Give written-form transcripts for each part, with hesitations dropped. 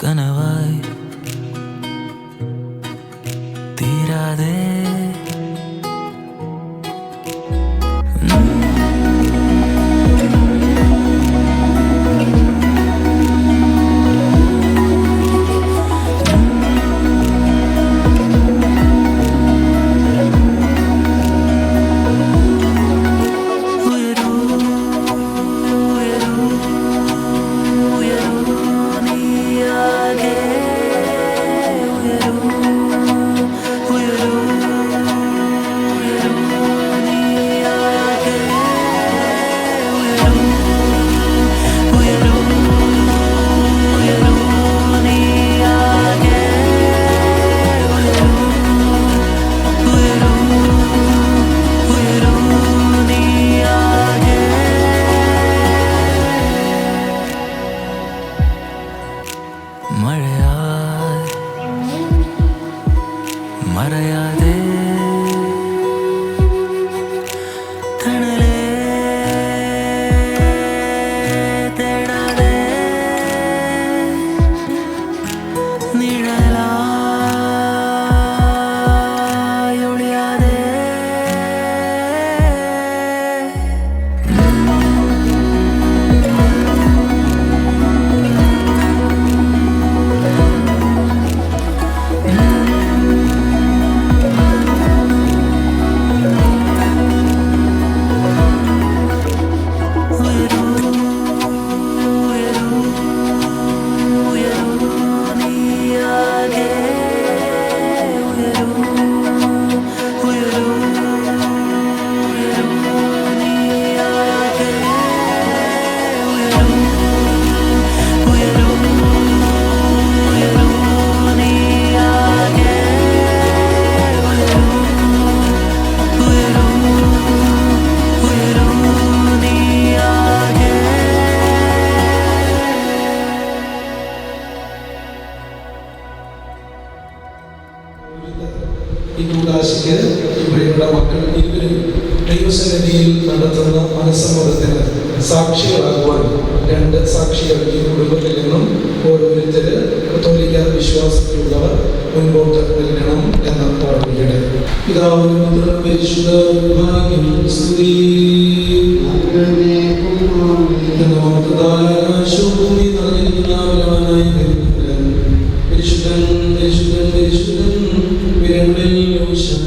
കനവായി തീരാതെ മറയാതെ തണലേ തേടാതെ നിഴലായി ഒളിയാതെ ഈ കൂടാശയ്ക്ക് ഇവിടെയുള്ള മക്കൾ ഇരുവരും ദൈവസന്നിധിയിൽ നടത്തുന്ന മനസ്സമ്മതത്തിന് സാക്ഷികളാകുവാൻ 2 സാക്ഷികൾ ഈ കുടുംബത്തിൽ നിന്നും ഓരോരുത്തര് കത്തോലിക്ക വിശ്വാസത്തിലുള്ളവർ മുൻപോട്ട് നിൽക്കണം എന്ന് പ്രാർത്ഥിക്കട്ടെ. പിതാവിനും പുത്രനും പരിശുദ്ധാത്മാവിനും സ്തുതി. ആകാശഭൂമി നിറഞ്ഞിരിക്കുന്ന ബലവാനായ പരിശുദ്ധൻ പരിശുദ്ധൻ പരിശുദ്ധൻ വിരങ്ങളിൽ യോശന.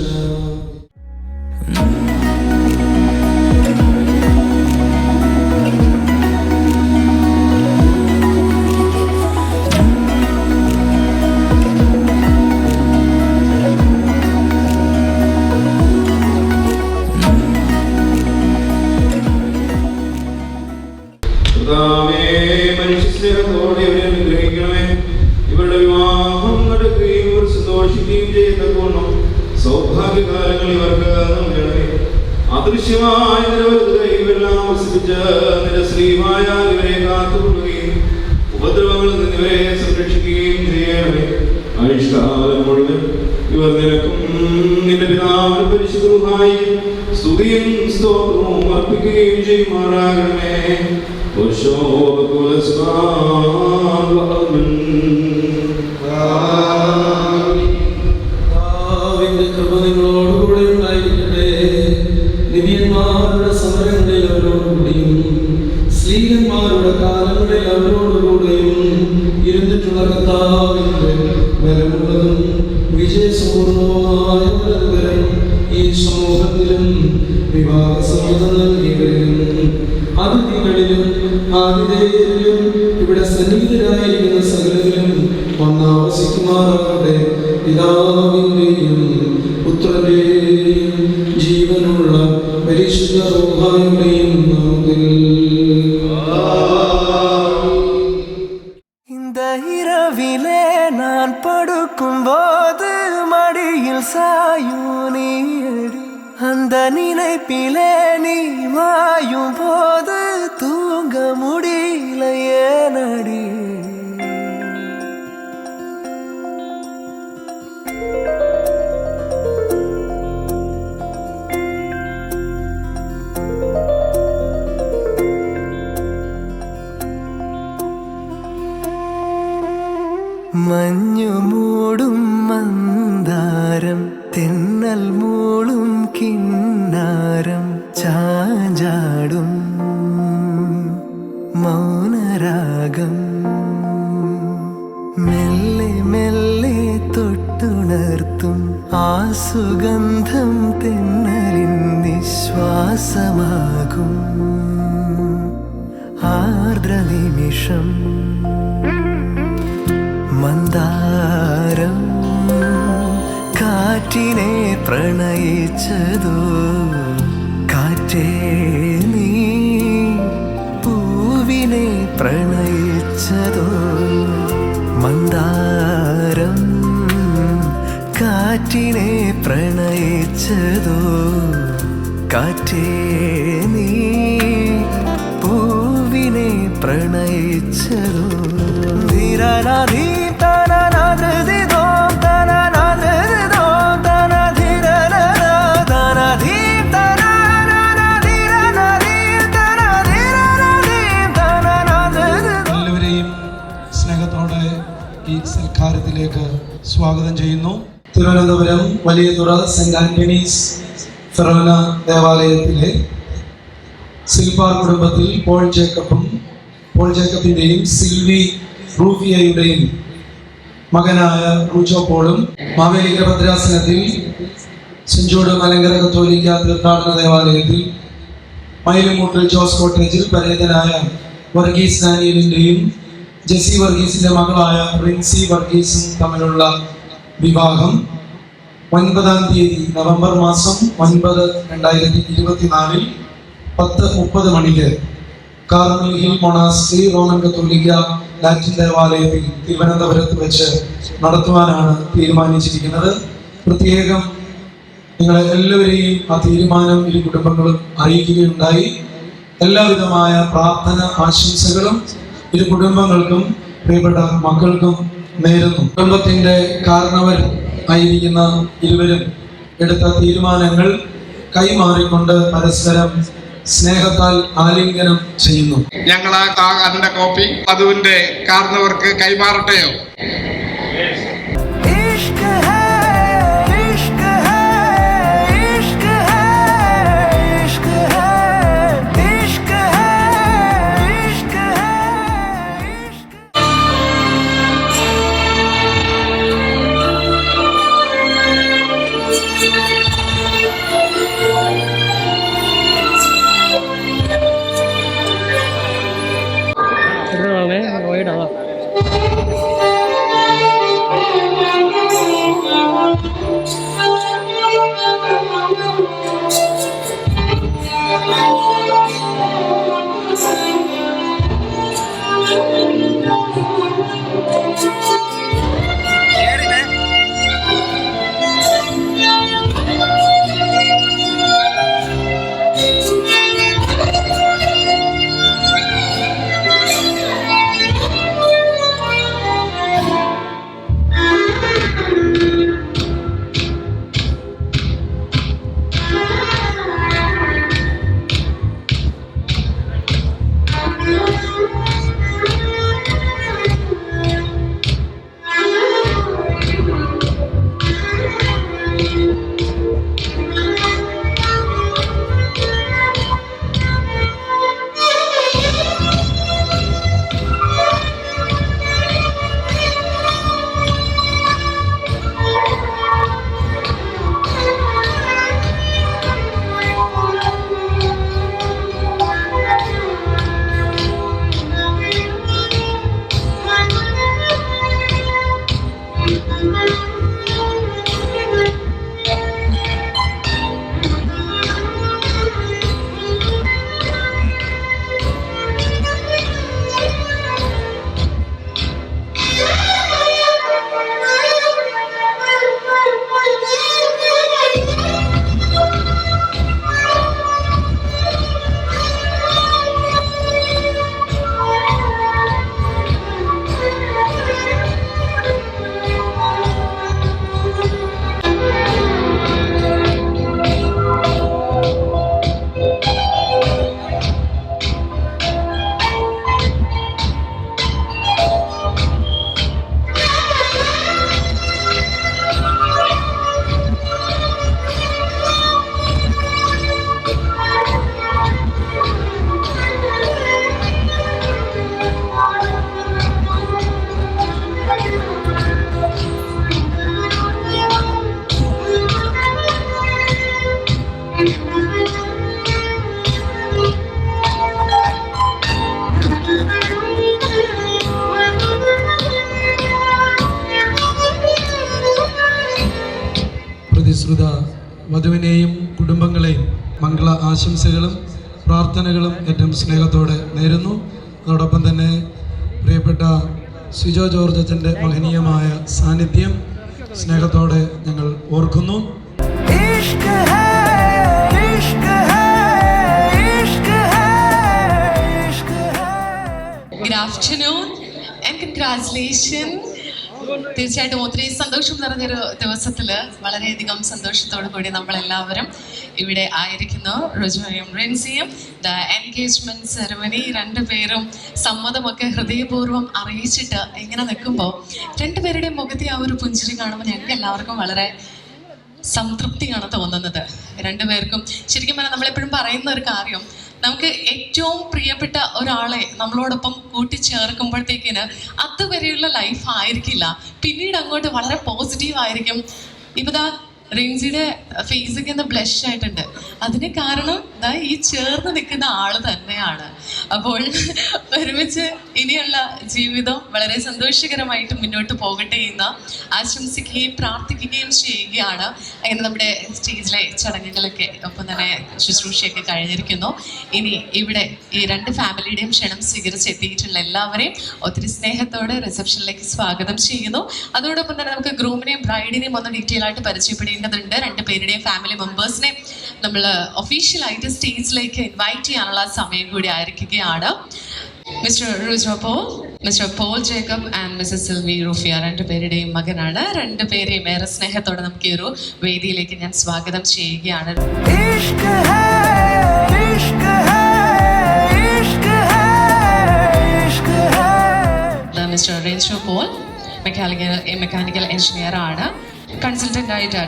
മനുഷ്യസ്നേഹത്തോടെ ഇവരെ അനുഗ്രഹിക്കണമേ. ഇവരുടെ വിവാഹം നടക്കുകയും ഇവർ സന്തോഷിക്കുകയും ചെയ്യുന്നതുകൊണ്ടും സൗഭാഗ്യകാലങ്ങൾ ഇവർക്ക് നൽകണമേ. അദൃശ്യമായ നിരവധി ഇവരെല്ലാം വസിപ്പിച്ച നിന്റെ ശ്രീമായ ഇവരെ കാത്തുകൊള്ളുകയും ഉപദ്രവങ്ങളിൽ നിന്ന് ഇവരെ സംരക്ഷിക്കുകയും ചെയ്യണമേ. ആയുഷ്കാലം മുഴുവൻ ഇവർ നിനക്കും നിന്റെ പിതാവിനും പരിശുദ്ധവുമായി സ്തുതിയും സ്തോത്രവും അർപ്പിക്കുകയും ചെയ്യുമാറാകണമേ. നിങ്ങളോടുകൂടെ ഉണ്ടായിരിക്കട്ടെ. നിബിയന്മാരുടെ സമരങ്ങളിൽ അവരോടുകൂടിയും സ്ത്രീകന്മാരുടെ കാലങ്ങളിൽ അവരോടുകൂടെയും സമൂഹത്തിലും വിവാഹ സമ്മതം നൽകിയവരിലും അതിഥികളിലും ആതിഥേയരിലും ഇവിടെ സന്നിഹിതരായിരിക്കുന്ന സകലരിലും വന്നാവസിക്കുമാറാകട്ടെ. പിതാവിന്റെയും പുത്രന്റെയും ജീവനുള്ള പരിശുദ്ധ റൂഹായുടെയും നാമത്തിൽ. இந்த இரவிலே நான் படுக்கும்போது மடியில் சாயும் நீடி, அந்த நினைப்பிலே நீ மாயும் போது தூங்க முடியல ஏனடி. മഞ്ഞു മൂടും മന്ദാരം, തെന്നൽ മൂളും കിന്നാരം, ചാഞ്ചാടും മൗനരാഗം, മെല്ലെ മെല്ലെ തൊട്ടുണർത്തും ആ സുഗന്ധം തെന്നലിൻ നിശ്വാസമാകും ആർദ്രനിമിഷം. മന്ദാരം കാറ്റിനെ പ്രണയിച്ചതോ, കാറ്റേ നീ പൂവിനെ പ്രണയിച്ചതോ. മന്ദാരം കാറ്റിനെ പ്രണയിച്ചതോ, കാറ്റേ നീ പൂവിനെ പ്രണയിച്ചതോ. ധീരനാധീ സൽക്കാരത്തിലേക്ക് സ്വാഗതം ചെയ്യുന്നു. തിരുവനന്തപുരം വലിയതുറ സെന്റ് ആന്റണീസ് ഫെറോന ദേവാലയത്തിലെ സിൽവാർ കുടുംബത്തിൽ പോൾ ജേക്കബിന്റെയും സിൽവി റൂഫിയയുടെയും മകനായ റൂജോ പോളും, മാവേലിക്കര ഭദ്രാസനത്തിൽ സെഞ്ചോട് മലങ്കര കത്തോലിക്ക തീർത്ഥാടന ദേവാലയത്തിൽ മയിലുമൂട്ടിൽ ജോസ് കോട്ടേജിൽ പരേതനായ വർഗീസ് ഡാനിയലിന്റെയും ജെസി വർഗീസിന്റെ മകളായ റിൻസി വർഗീസും തമ്മിലുള്ള വിവാഹം 9-ാം തീയതി നവംബർ മാസം 9, 2024 10:30 മണിക്ക് കാർമൽ ഹിൽ മൊണാസ്ട്രി റോമൻ കത്തോലിക്ക ലാറ്റിൻ ദേവാലയത്തിൽ തിരുവനന്തപുരത്ത് വെച്ച് നടത്തുവാനാണ് തീരുമാനിച്ചിരിക്കുന്നത്. പ്രത്യേകം നിങ്ങളെ എല്ലാവരെയും ആ തീരുമാനം ഇരു കുടുംബങ്ങളും അറിയിക്കുകയുണ്ടായി. എല്ലാവിധമായ പ്രാർത്ഥന ആശംസകളും ഇരു കുടുംബങ്ങൾക്കും പ്രിയപ്പെട്ട മക്കൾക്കും നേരുന്നു. കുടുംബത്തിന്റെ കാരണവർ ആയിരിക്കുന്ന ഇരുവരും എടുത്ത തീരുമാനങ്ങൾ കൈമാറിക്കൊണ്ട് പരസ്പരം സ്നേഹത്താൽ ആലിംഗനം ചെയ്യുന്നു. ഞങ്ങൾ അതിന്റെ കോപ്പി വധുവിന്റെ കാരണവർക്ക് കൈമാറട്ടെയോ? Rồi đấy, ngồi đó. റിൻസിയെയും കുടുംബങ്ങളെയും മംഗള ആശംസകളും പ്രാർത്ഥനകളും ഏറ്റവും സ്നേഹത്തോടെ നേരുന്നു. അതോടൊപ്പം തന്നെ പ്രിയപ്പെട്ട സിജോ ജോർജ് അച്ഛൻ്റെ മഹനീയമായ സാന്നിധ്യം സ്നേഹത്തോടെ ഞങ്ങൾ ഓർക്കുന്നു. इश्क है इश्क है इश्क है इश्क है. Good afternoon and congratulations. തീർച്ചയായിട്ടും ഒത്തിരി സന്തോഷം നിറഞ്ഞൊരു ദിവസത്തില് വളരെയധികം സന്തോഷത്തോടു കൂടി നമ്മളെല്ലാവരും ഇവിടെ ആയിരിക്കുന്നു. റുജോയും റിൻസിയും എൻഗേജ്മെന്റ് സെറമണി രണ്ടുപേരും സമ്മതമൊക്കെ ഹൃദയപൂർവ്വം അറിയിച്ചിട്ട് ഇങ്ങനെ നിൽക്കുമ്പോൾ രണ്ടുപേരുടെയും മുഖത്തെ ആ ഒരു പുഞ്ചിരി കാണുമ്പോൾ ഞങ്ങൾക്ക് എല്ലാവർക്കും വളരെ സംതൃപ്തിയാണ് തോന്നുന്നത്. രണ്ടുപേർക്കും ശരിക്കും പറഞ്ഞാൽ നമ്മളെപ്പോഴും പറയുന്ന ഒരു കാര്യം, നമുക്ക് ഏറ്റവും പ്രിയപ്പെട്ട ഒരാളെ നമ്മളോടൊപ്പം കൂട്ടിച്ചേർക്കുമ്പോഴത്തേക്കിന് അതുവരെയുള്ള ലൈഫ് ആയിരിക്കില്ല, പിന്നീട് അങ്ങോട്ട് വളരെ പോസിറ്റീവ് ആയിരിക്കും. ഇപ്പം ദാ റിൻസിയുടെ ഫേസൊക്കെ ഒന്ന് ബ്ലഷ് ആയിട്ടുണ്ട്. അതിന് കാരണം ദാ ഈ ചേർന്ന് നിൽക്കുന്ന ആള് തന്നെയാണ്. അപ്പോൾ ഒരുമിച്ച് ഇനിയുള്ള ജീവിതം വളരെ സന്തോഷകരമായിട്ട് മുന്നോട്ട് പോകട്ടെ എന്ന് ആശംസിക്കുകയും പ്രാർത്ഥിക്കുകയും ചെയ്യുകയാണ്. അങ്ങനെ നമ്മുടെ സ്റ്റേജിലെ ചടങ്ങുകളൊക്കെ ഒപ്പം തന്നെ ശുശ്രൂഷയൊക്കെ കഴിഞ്ഞിരിക്കുന്നു. ഇനി ഇവിടെ ഈ രണ്ട് ഫാമിലിയുടെയും ക്ഷണം സ്വീകരിച്ച് എത്തിയിട്ടുള്ള എല്ലാവരെയും ഒത്തിരി സ്നേഹത്തോടെ റിസപ്ഷനിലേക്ക് സ്വാഗതം ചെയ്യുന്നു. അതോടൊപ്പം തന്നെ നമുക്ക് ഗ്രൂമിനെയും ബ്രൈഡിനെയും ഒന്ന് ഡീറ്റെയിൽ ആയിട്ട് പരിചയപ്പെടേണ്ടതുണ്ട്. രണ്ടുപേരുടെയും ഫാമിലി മെമ്പേഴ്സിനെ നമ്മൾ ഒഫീഷ്യലായിട്ട് സ്റ്റേജിലേക്ക് ഇൻവൈറ്റ് ചെയ്യാനുള്ള സമയം കൂടി ആയിരിക്കുകയാണ്. Mr Rujo Paul, Mr Paul Jacob and Mrs Silvy Rufia രണ്ടുപേരുടെയും മകനാണ്. രണ്ടുപേരെയും ഏറെ സ്നേഹത്തോടെ നമുക്ക് ഈ ഒരു വേദിയിലേക്ക് ഞാൻ സ്വാഗതം ചെയ്യുകയാണ്. इश्क है इश्क है इश्क है इश्क है. മിസ്റ്റർ റിൻഷോ പോൾ മെക്കാനിക്കൽ എഞ്ചിനീയർ ആണ്. കൺസൾട്ടൻ്റ് ആയിട്ട്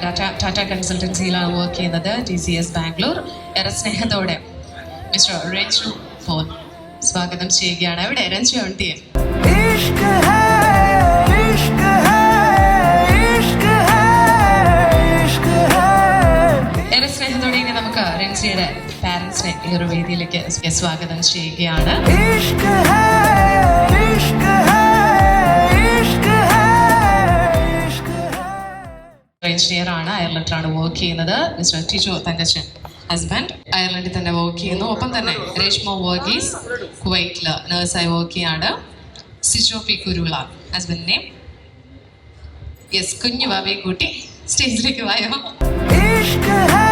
ടാറ്റ കൺസൾട്ടൻസിയിലാണ് വർക്ക് ചെയ്യുന്നത്, TCS ബാംഗ്ലൂർ. ഏറെ സ്നേഹത്തോടെ മിസ്റ്റർ റിൻഷോ പോൾ സ്വാഗതം ചെയ്യുകയാണ്. എവിടെ രഞ്ജു ഉണ്ട്? इश्क है इश्क है इश्क है इश्क है. ഏറെ സ്നേഹത്തോടെ ഇനി നമുക്ക് റിൻസിയുടെ പാരൻസിനെ ഈ ഒരു വേദിയിലേക്ക് സ്വാഗതം ചെയ്യുകയാണ്. इश्क है इश्क है इश्क है इश्क है. എഞ്ചിനീയർ ആണ്, അയർലൻഡിലാണ് വർക്ക് ചെയ്യുന്നത്. മിസ്റ്റർ ടിജോ തങ്കച്ചൻ ഹസ്ബൻഡ് അയർലൻഡിൽ തന്നെ വർക്ക് ചെയ്യുന്നു. ഒപ്പം തന്നെ രേഷ്മ വർഗീസ് കുവൈറ്റിൽ നേഴ്സായി വർക്ക് ചെയ്യാണ്. സിജോ പി കുരുള ഹസ്ബൻഡിനെ. യെസ്, കുഞ്ഞു ബാബയെ കൂട്ടി സ്റ്റേജിലേക്ക് വായോ. इश्क है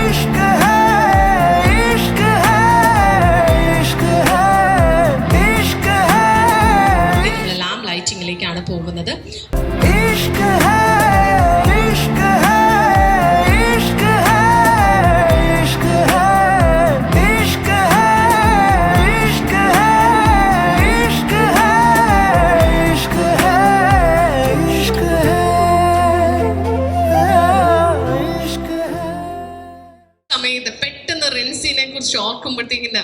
इश्क है इश्क है इश्क है इश्क है. ലാം ലൈറ്റിംഗിലേക്കാണ് പോകുന്നത്. इश्क है इश्क है इश्क है इश्क है इश्क है इश्क है इश्क है इश्क है इश्क है इश्क है. സമയത്ത് പെട്ടെന്ന് റിൻസിനെ കുറിച്ച് ഓർക്കുമ്പോഴത്തേക്കിന്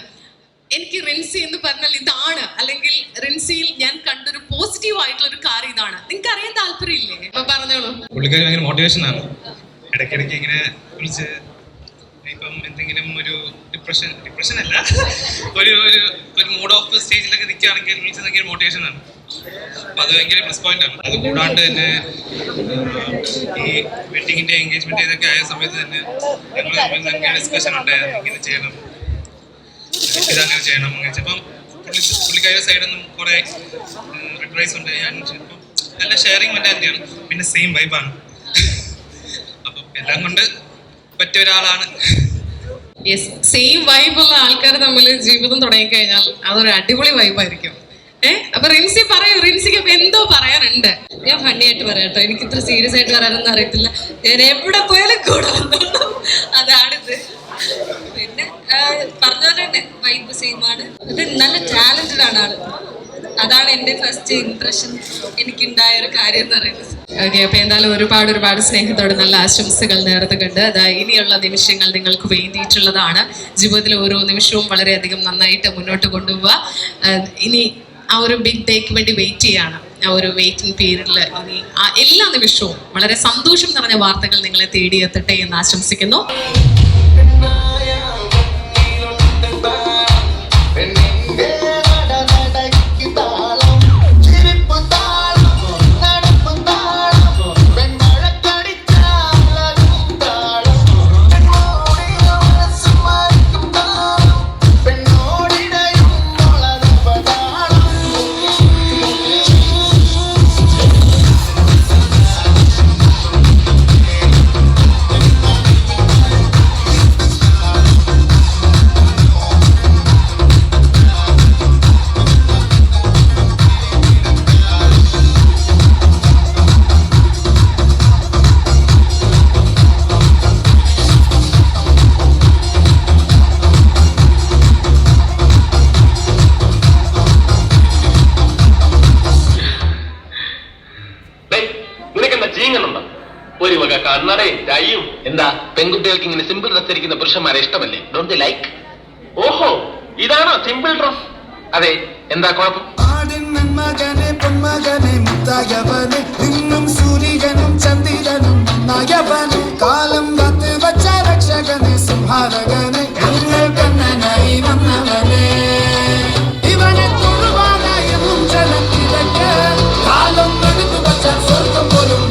എനിക്ക് റിൻസി എന്ന് പറഞ്ഞാൽ ഇതാണ്, അല്ലെങ്കിൽ റിൻസിയിൽ ഞാൻ കണ്ടൊരു പോസിറ്റീവ് ആയിട്ടുള്ള ഒരു കാര്യം ഇതാണ്. നിങ്ങൾക്ക് അറിയാൻ താല്പര്യമില്ലേ? അപ്പൊ പറഞ്ഞോളൂ. പുള്ളിക്കാരി ഭയങ്കര മോട്ടിവേഷൻ ആണ്. ഇടയ്ക്കിടയ്ക്ക് ഇങ്ങനെ വിളിച്ച് ഇപ്പം എന്തെങ്കിലും ഒരു ഡിപ്രഷൻ അല്ല, ഒരു മൂഡ് ഓഫ് സ്റ്റേജിലൊക്കെ നിൽക്കുകയാണെങ്കിൽ വിളിച്ച് ഭയങ്കര മോട്ടിവേഷൻ ആണ്. അപ്പം അത് ഭയങ്കര പ്ലസ് പോയിന്റ് ആണ്. അത് കൂടാണ്ട് തന്നെ ഈ വെഡിങ്ങിന്റെ എൻഗേജ്മെന്റ് ഇതൊക്കെ ആയ സമയത്ത് തന്നെ ഞങ്ങൾ തമ്മിൽ ഭയങ്കര ഡിസ്കഷൻ ഉണ്ടായിരുന്നു. ഇങ്ങനെ ചെയ്യണം, ഇതങ്ങനെ ചെയ്യണം. അപ്പം പുള്ളിക്കാരുടെ സൈഡിൽ നിന്നും കുറെ അഡ്വൈസ് ഉണ്ട്. ഇപ്പം നല്ല ഷെയറിങ് മെന്റാലിറ്റിയാണ്, പിന്നെ സെയിം വൈബാണ്. അപ്പം എല്ലാം കൊണ്ട് പറ്റിയ ഒരാളാണ്. യെസ്, സെയിം വൈബുള്ള ആൾക്കാർ തമ്മിൽ ജീവിതം തുടങ്ങിക്കഴിഞ്ഞാൽ അതൊരു അടിപൊളി വൈബായിരിക്കും. അപ്പൊ റിൻസി പറയൂ, റിൻസിക്ക് അപ്പൊ എന്തോ പറയാനുണ്ട്. ഞാൻ ഫണ്ണി ആയിട്ട് പറയാട്ടോ, എനിക്ക് ഇത്ര സീരിയസ് ആയിട്ട് പറയാനൊന്നും അറിയത്തില്ല. ഞാൻ എവിടെ പോയാലും കൂടെ വന്നോളൂ, അതാണിത്. പിന്നെ പറഞ്ഞ പോലെ തന്നെ വൈബ് സെയിമാണ്. ഇത് നല്ല ടാലന്റഡ് ആണ് ആള്. അതാണ് എൻ്റെ ഫസ്റ്റ് ഇംപ്രഷൻ എനിക്കുണ്ടായ ഒരു കാര്യം എന്ന് പറയുന്നത്. ഓക്കെ, അപ്പൊ എന്തായാലും ഒരുപാട് സ്നേഹത്തോടെ നല്ല ആശംസകൾ നേർന്നുകൊണ്ട് അതാ ഇനിയുള്ള നിമിഷങ്ങൾ നിങ്ങൾക്ക് വേണ്ടിയിട്ടുള്ളതാണ്. ജീവിതത്തിലെ ഓരോ നിമിഷവും വളരെയധികം നന്നായിട്ട് മുന്നോട്ട് കൊണ്ടുപോവുക. ഇനി ആ ഒരു ബിഗ് ഡേക്ക് വേണ്ടി വെയിറ്റ് ചെയ്യാണ്. ആ ഒരു വെയിറ്റിംഗ് പീരീഡിൽ ഇനി ആ എല്ലാ നിമിഷവും വളരെ സന്തോഷം നിറഞ്ഞ വാർത്തകൾ നിങ്ങളെ തേടിയെത്തട്ടെ എന്ന് ആശംസിക്കുന്നു. പെൺകുട്ടികൾക്ക് ഇങ്ങനെ സിമ്പിൾ ഡ്രസ് ധരിക്കുന്ന പുരുഷന്മാരെ ഇഷ്ടമല്ലേ? Don't like? ഓഹോ, ഇതാണോ സിമ്പിൾ ഡ്രസ്? അതെ, എന്താ കുഴപ്പം? മകനെ പൊന്മകനെ മുത്തായവനെ ഇന്നും സൂര്യനും ചന്ദ്രനും നയവനെ കാലം കാത്ത് വച്ച രക്ഷകനെ സംഹാരകനെ കണ്ണനായി വന്നവനെ ഇവനെ തൊഴുവാനായി മുഞ്ചലത്തിലേക്ക് കാലം എടുത്തു വച്ച സ്വർഗം പോലും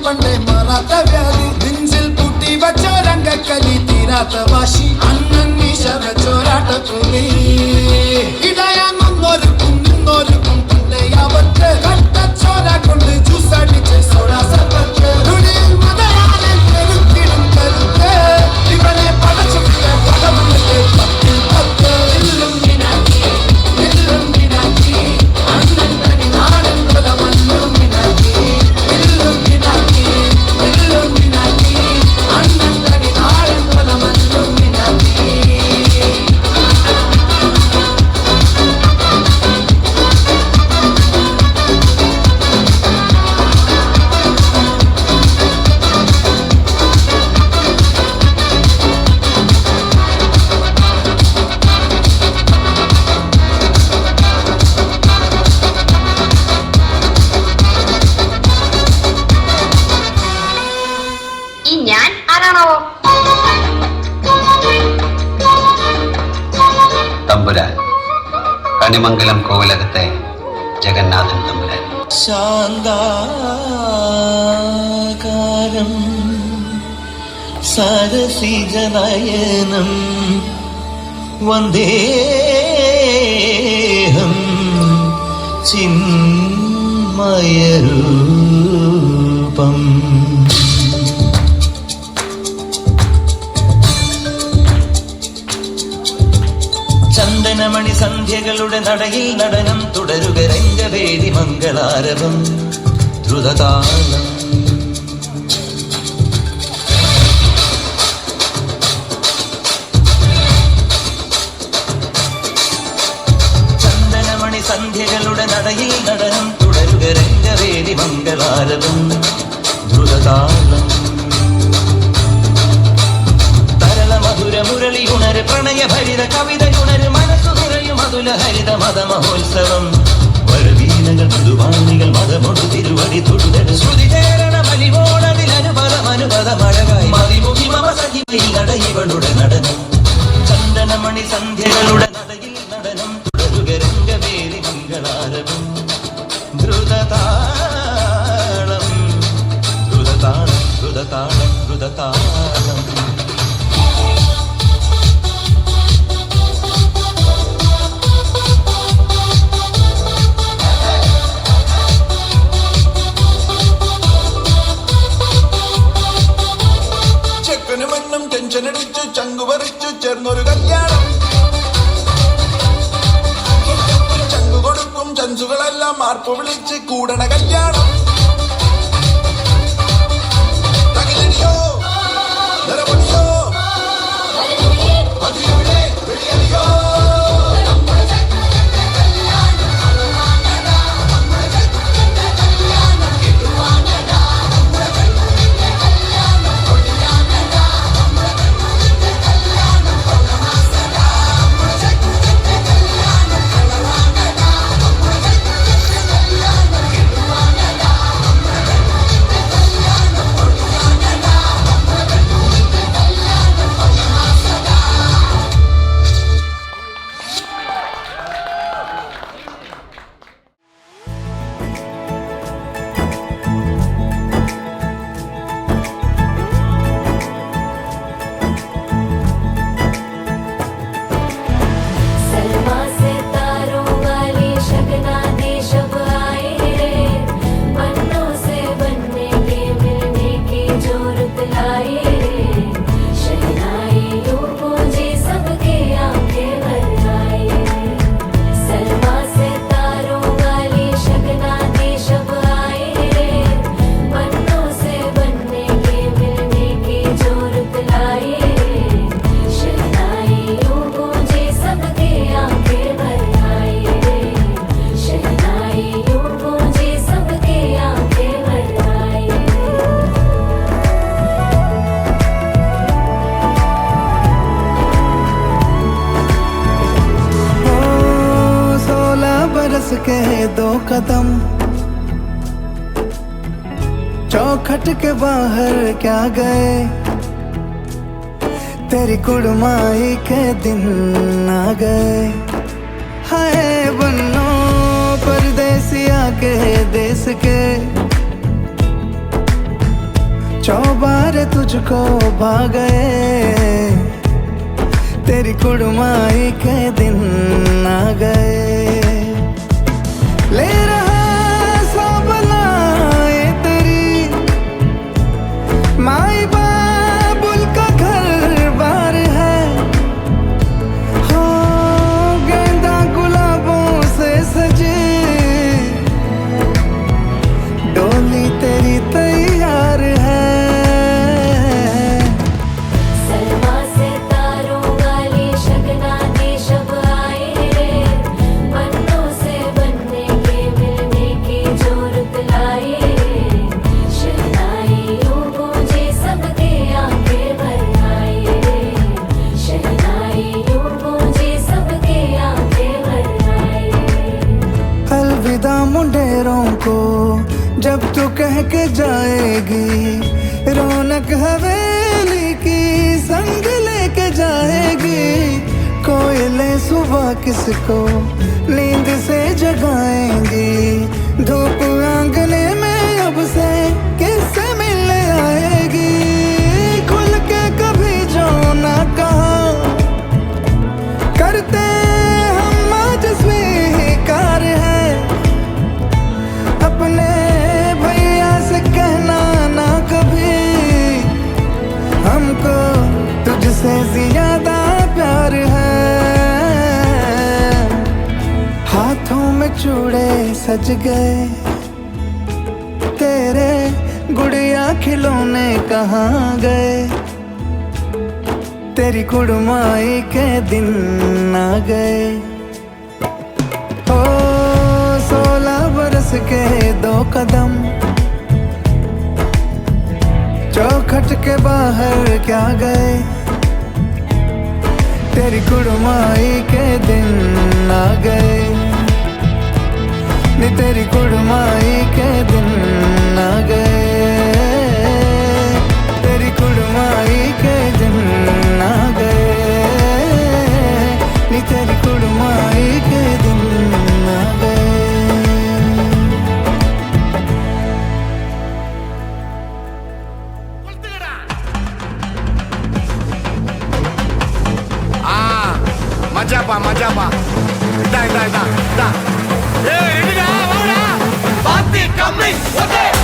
പണ്ടേ മാറാത്ത വ്യാധി നെഞ്ചിൽ പൂട്ടി വച്ചോരംഗക്കലി തീരാത്ത വാശി അണ്ണൻ ചോരാട്ട തുണി ഇടയാന്നൊരുക്കും നിന്നൊരുക്കും പണ്ടേ അവർക്ക് കട്ടച്ചോര കൊണ്ട് ജ്യൂസടിച്ച് സോഡാ സർബത്ത് മതയാനൻ കരുത്തിടും കരുത്ത് ഇവനെ പടച്ചു പടമുണ്ട് പത്തിൽ പത്ത് എല്ലും മിനാക്കി അണ്ണൻ തനി നാടൻ കൊല മണ്ണും മിനാക്കി തമ്പുരാൻ, കണിമംഗലം കോവിലകത്തെ ജഗന്നാഥൻ തമ്പുരാൻ. ശാന്താകാരം സരസിജനയനം വന്ദേഹം ചിന്മയരൂപം ചന്ദനമണി സന്ധ്യകളുടെ നടയിൽ നടനം തുടരുക രംഗവേദി മംഗളാരവം ദ്രുതതാളം ചന്ദനമണി സന്ധ്യകളുടെ നടയിൽ നടനം തുടരുക രംഗവേദി മംഗളാരവം ദ്രുതതാളം മധുര മുരളി ഉണര് പ്രണയ ഭരിത കവിതയുണര് മനസ്സു നിറയും അതുല ഹരിത മത മഹോത്സവം വരവീനകൾ മധുവാണികൾ മതമൊടു തിരുവടി തൊടുതൽ ശ്രുതി ചേരണ ബലിവോടതിൽ അനുപദ മഴകായി മതിമുഖി മമ സഖിയിൽ നടയിവളുടെ നടനം ചന്ദനമണി സന്ധ്യകളുടെ നടയിൽ നടനം തുടരുക രംഗവേദി മംഗളാരവം ദ്രുതതാളം ദ്രുതതാളം ദ്രുതതാളം ദ്രുതതാളം ടെൻഷനടിച്ചു ചങ്കുപറിച്ചു ചേർന്നൊരു കല്യാണം ചങ്കു കൊടുക്കും ചൻസുകളെല്ലാം മാർപ്പ് വിളിച്ച് കൂടണ കല്യാണം തകിലടിയോ നരപണിയോ അതിവിടെ വെളിയടിയോ चौखट के बाहर क्या गए, तेरी कुड़माई के दिन आ गए। हाय बन्नो परदेसिया के देश के, चौबारे तुझको भा गए, तेरी कुड़माई के दिन आ गए। ले रहा सब लाए तेरी माई बाबुल का घर बार है, हो गेंदा गुलाबों से सजी डोली तेरी तैयार है। मुंडेरों को जब तू कह के जाएगी, रौनक हवेली की संग लेके जाएगी। कोयले सुबह किसको नींद से जगाएंगी, धूप आंगने में अब से किससे मिलने आएगी। खुल के कभी जो ना कहा करते हम आज स्वीकार है, अपने भैया से कहना ना कभी, हमको तुझसे ज्यादा प्यार है। हाथों में चूड़े सज गए, तेरे गुड़िया खिलौने कहाँ गए, तेरी कुड़माई के दिन आ गए। ओ 16 बरस के 2 कदम, चौखट के बाहर क्या गए, तेरी कुड़माई के दिन आ गए, नी तेरी कुड़माई के दिन आ गए, तेरी कुड़माई के दिन आ गए, नी तेरी कुड़माई के दिन आ गए। Majapa. Da. Hey, ready now, baati coming. Okay.